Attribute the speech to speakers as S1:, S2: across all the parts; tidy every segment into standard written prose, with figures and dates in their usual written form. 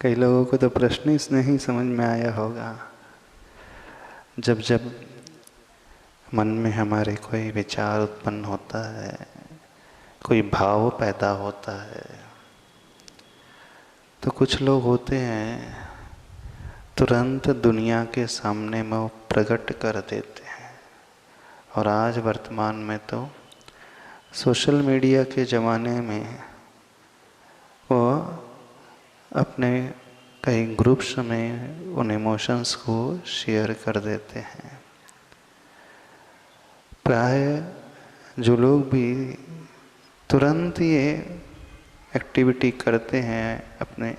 S1: कई लोगों को तो प्रश्न ही नहीं समझ में आया होगा। जब जब मन में हमारे कोई विचार उत्पन्न होता है, कोई भाव पैदा होता है, तो कुछ लोग होते हैं तुरंत दुनिया के सामने में वो प्रकट कर देते हैं। और आज वर्तमान में तो सोशल मीडिया के ज़माने में वो अपने कई ग्रुप्स में उन इमोशंस को शेयर कर देते हैं। प्राय जो लोग भी तुरंत ये एक्टिविटी करते हैं, अपने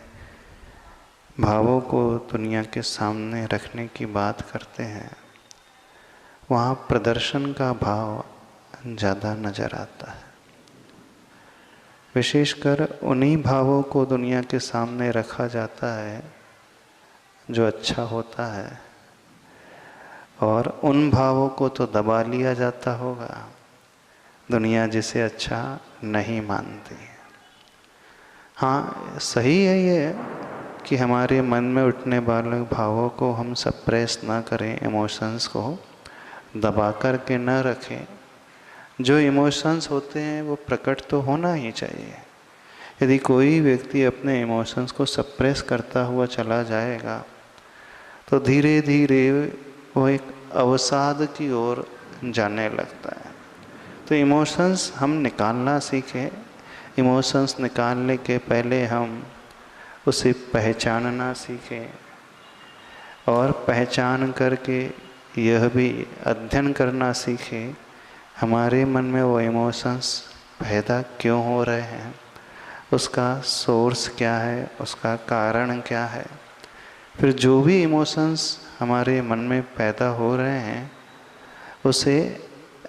S1: भावों को दुनिया के सामने रखने की बात करते हैं, वहाँ प्रदर्शन का भाव ज़्यादा नज़र आता है। विशेषकर उन्हीं भावों को दुनिया के सामने रखा जाता है जो अच्छा होता है, और उन भावों को तो दबा लिया जाता होगा, दुनिया जिसे अच्छा नहीं मानती। हाँ, सही है ये कि हमारे मन में उठने वाले भावों को हम सप्रेस ना करें, इमोशंस को दबा कर के न रखें। जो इमोशंस होते हैं वो प्रकट तो होना ही चाहिए। यदि कोई व्यक्ति अपने इमोशंस को सप्रेस करता हुआ चला जाएगा तो धीरे धीरे वो एक अवसाद की ओर जाने लगता है। तो इमोशंस हम निकालना सीखें। इमोशंस निकालने के पहले हम उसे पहचानना सीखें, और पहचान करके यह भी अध्ययन करना सीखें हमारे मन में वो इमोशंस पैदा क्यों हो रहे हैं, उसका सोर्स क्या है, उसका कारण क्या है। फिर जो भी इमोशंस हमारे मन में पैदा हो रहे हैं उसे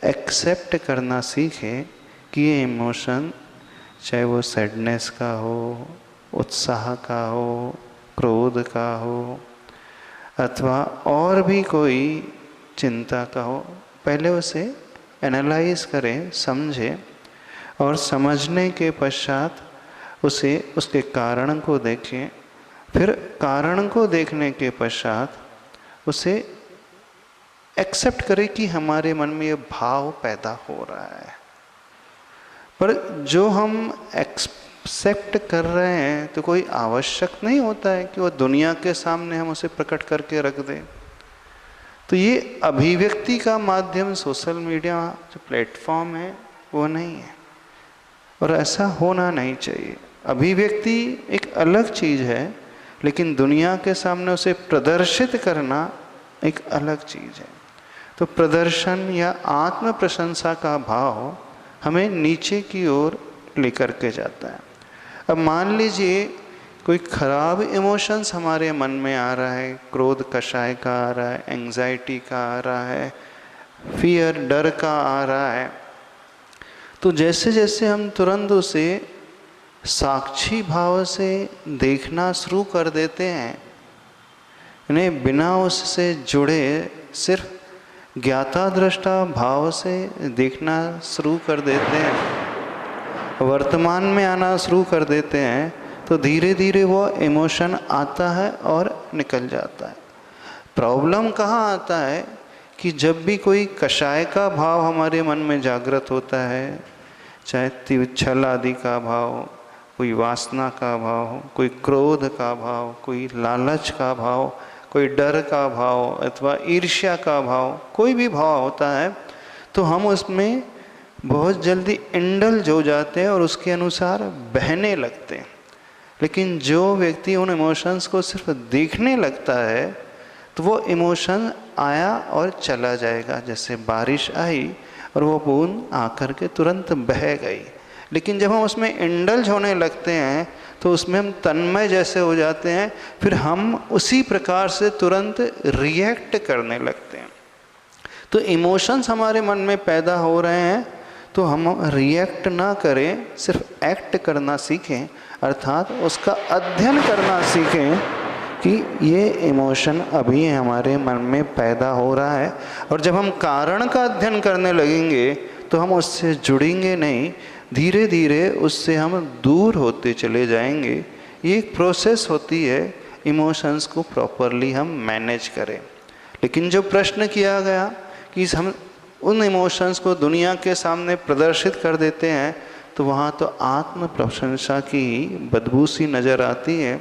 S1: एक्सेप्ट करना सीखें कि ये इमोशन, चाहे वो सैडनेस का हो, उत्साह का हो, क्रोध का हो, अथवा और भी कोई चिंता का हो, पहले उसे एनालाइज करें, समझें, और समझने के पश्चात उसे उसके कारण को देखें। फिर कारण को देखने के पश्चात उसे एक्सेप्ट करें कि हमारे मन में ये भाव पैदा हो रहा है। पर जो हम एक्सेप्ट कर रहे हैं तो कोई आवश्यक नहीं होता है कि वो दुनिया के सामने हम उसे प्रकट करके रख दें। तो ये अभिव्यक्ति का माध्यम सोशल मीडिया जो प्लेटफॉर्म है वो नहीं है, और ऐसा होना नहीं चाहिए। अभिव्यक्ति एक अलग चीज़ है, लेकिन दुनिया के सामने उसे प्रदर्शित करना एक अलग चीज़ है। तो प्रदर्शन या आत्म प्रशंसा का भाव हमें नीचे की ओर लेकर के जाता है। अब मान लीजिए कोई खराब इमोशंस हमारे मन में आ रहा है, क्रोध कषाय का आ रहा है, एंग्जाइटी का आ रहा है, फियर डर का आ रहा है, तो जैसे जैसे हम तुरंत उसे साक्षी भाव से देखना शुरू कर देते हैं, इन्हें बिना उससे जुड़े सिर्फ ज्ञाता दृष्टा भाव से देखना शुरू कर देते हैं, वर्तमान में आना शुरू कर देते हैं, तो धीरे धीरे वो इमोशन आता है और निकल जाता है। प्रॉब्लम कहाँ आता है कि जब भी कोई कषाय का भाव हमारे मन में जागृत होता है, चाहे छल आदि का भाव, कोई वासना का भाव, कोई क्रोध का भाव, कोई लालच का भाव, कोई डर का भाव अथवा ईर्ष्या का भाव, कोई भी भाव होता है, तो हम उसमें बहुत जल्दी इंडल्ज हो जाते हैं और उसके अनुसार बहने लगते हैं। लेकिन जो व्यक्ति उन इमोशंस को सिर्फ देखने लगता है तो वो इमोशन आया और चला जाएगा। जैसे बारिश आई और वो बूंद आकर के तुरंत बह गई। लेकिन जब हम उसमें इंडल्ज होने लगते हैं तो उसमें हम तन्मय जैसे हो जाते हैं, फिर हम उसी प्रकार से तुरंत रिएक्ट करने लगते हैं। तो इमोशंस हमारे मन में पैदा हो रहे हैं तो हम रिएक्ट ना करें, सिर्फ एक्ट करना सीखें, अर्थात उसका अध्ययन करना सीखें कि ये इमोशन अभी हमारे मन में पैदा हो रहा है। और जब हम कारण का अध्ययन करने लगेंगे तो हम उससे जुड़ेंगे नहीं, धीरे धीरे उससे हम दूर होते चले जाएंगे। ये एक प्रोसेस होती है इमोशंस को प्रॉपरली हम मैनेज करें। लेकिन जो प्रश्न किया गया कि हम उन इमोशंस को दुनिया के सामने प्रदर्शित कर देते हैं, तो वहाँ तो आत्म प्रशंसा की बदबू सी नज़र आती है।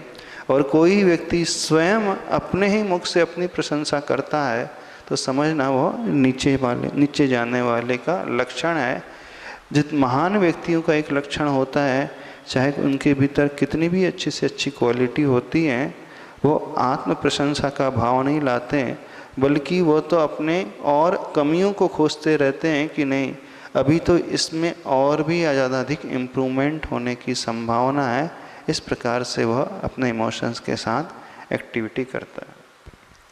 S1: और कोई व्यक्ति स्वयं अपने ही मुख से अपनी प्रशंसा करता है तो समझना वो नीचे जाने वाले का लक्षण है। जित महान व्यक्तियों का एक लक्षण होता है, चाहे उनके भीतर कितनी भी अच्छी से अच्छी क्वालिटी होती है, वो आत्म प्रशंसा का भाव नहीं लाते हैं, बल्कि वो तो अपने और कमियों को खोजते रहते हैं कि नहीं अभी तो इसमें और भी ज़्यादा अधिक इम्प्रूवमेंट होने की संभावना है। इस प्रकार से वह अपने इमोशंस के साथ एक्टिविटी करता है।